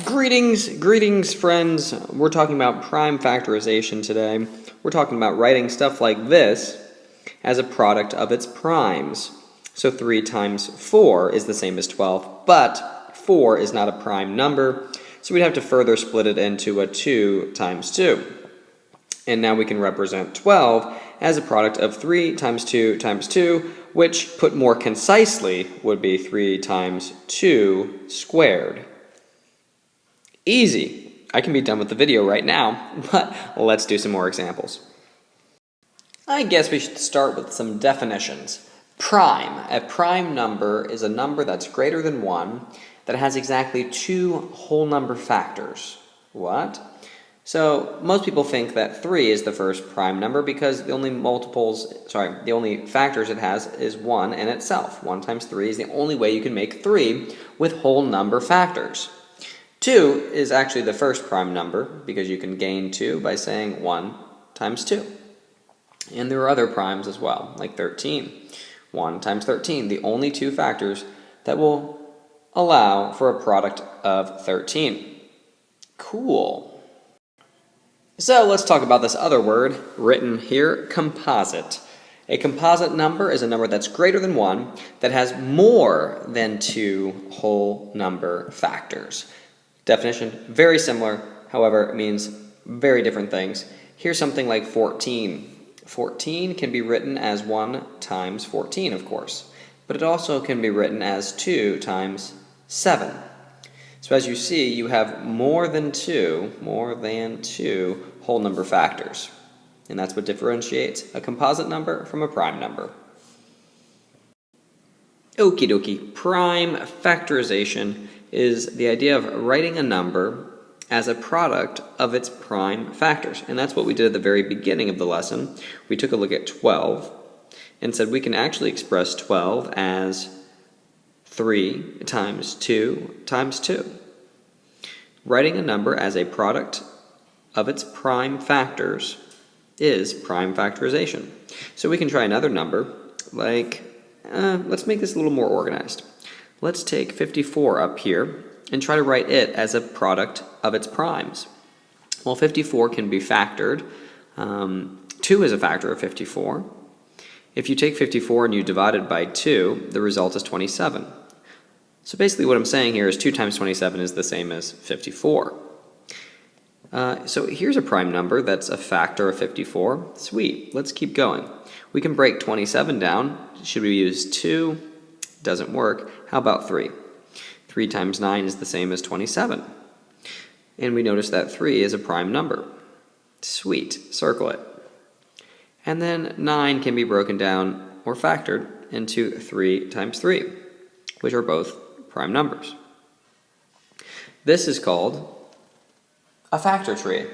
Greetings friends. We're talking about prime factorization today. We're talking about writing stuff like this as a product of its primes. So 3 times 4 is the same as 12, but 4 is not a prime number, so we'd have to further split it into a 2 times 2. And now we can represent 12 as a product of 3 times 2 times 2, which, put more concisely, would be 3 times 2 squared. Easy. I can be done with the video right now, but let's do some more examples. I guess we should start with some definitions. Prime. A prime number is a number that's greater than 1 that has exactly 2 whole number factors. What? So most people think that 3 is the first prime number because the only factors it has is 1 and itself. 1 times 3 is the only way you can make 3 with whole number factors. 2 is actually the first prime number because you can gain 2 by saying 1 times 2. And there are other primes as well, like 13. 1 times 13, the only 2 factors that will allow for a product of 13. Cool. So let's talk about this other word written here, composite. A composite number is a number that's greater than 1 that has more than 2 whole number factors. Definition, very similar, however, it means very different things. Here's something like 14. 14 can be written as 1 times 14, of course, but it also can be written as 2 times 7. So as you see, you have more than two whole number factors, and that's what differentiates a composite number from a prime number. Okie dokie, prime factorization is the idea of writing a number as a product of its prime factors. And that's what we did at the very beginning of the lesson. We took a look at 12 and said we can actually express 12 as 3 times 2 times 2. Writing a number as a product of its prime factors is prime factorization. So we can try another number, like, let's make this a little more organized. Let's take 54 up here and try to write it as a product of its primes. Well, 54 can be factored. 2 is a factor of 54. If you take 54 and you divide it by 2, the result is 27. So basically what I'm saying here is 2 times 27 is the same as 54. So here's a prime number that's a factor of 54. Sweet, let's keep going. We can break 27 down. Should we use 2? Doesn't work. How about 3? 3 times 9 is the same as 27. And we notice that 3 is a prime number. Sweet, circle it. And then 9 can be broken down or factored into 3 times 3, which are both prime numbers. This is called a factor tree.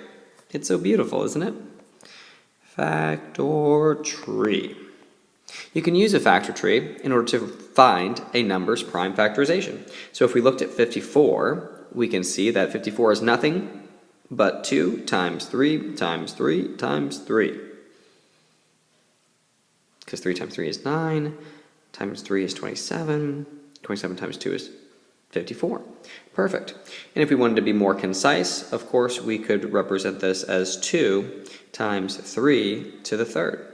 It's so beautiful, isn't it? Factor tree. You can use a factor tree in order to find a number's prime factorization. So if we looked at 54, we can see that 54 is nothing but 2 times 3 times 3 times 3. Because 3 times 3 is 9, times 3 is 27, 27 times 2 is 54. Perfect. And if we wanted to be more concise, of course, we could represent this as 2 times 3 to the third.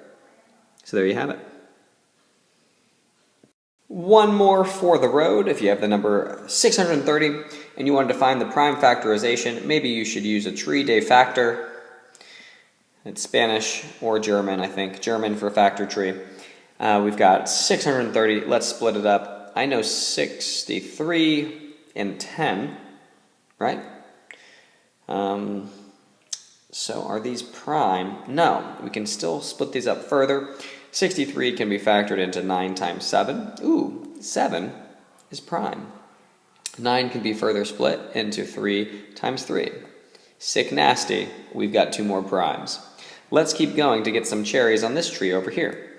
So there you have it. One more for the road. If you have the number 630 and you wanted to find the prime factorization, maybe you should use a tree de factor. It's Spanish or German, I think. German for factor tree. We've got 630. Let's split it up. I know 63 and 10, right? So are these prime? No, we can still split these up further. 63 can be factored into 9 times 7. Ooh, 7 is prime. 9 can be further split into 3 times 3. Sick nasty, we've got 2 more primes. Let's keep going to get some cherries on this tree over here.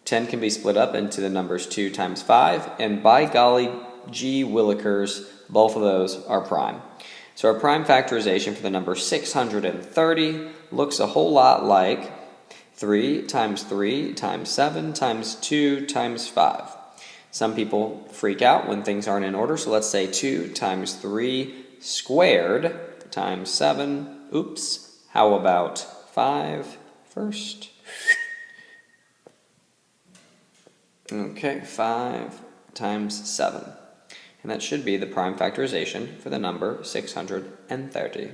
10 can be split up into the numbers 2 times 5, and by golly gee willikers, both of those are prime. So our prime factorization for the number 630 looks a whole lot like 3 times 3 times 7 times 2 times 5. Some people freak out when things aren't in order, so let's say 2 times 3 squared times 7. Oops, how about 5 first? Okay, 5 times 7. And that should be the prime factorization for the number 630.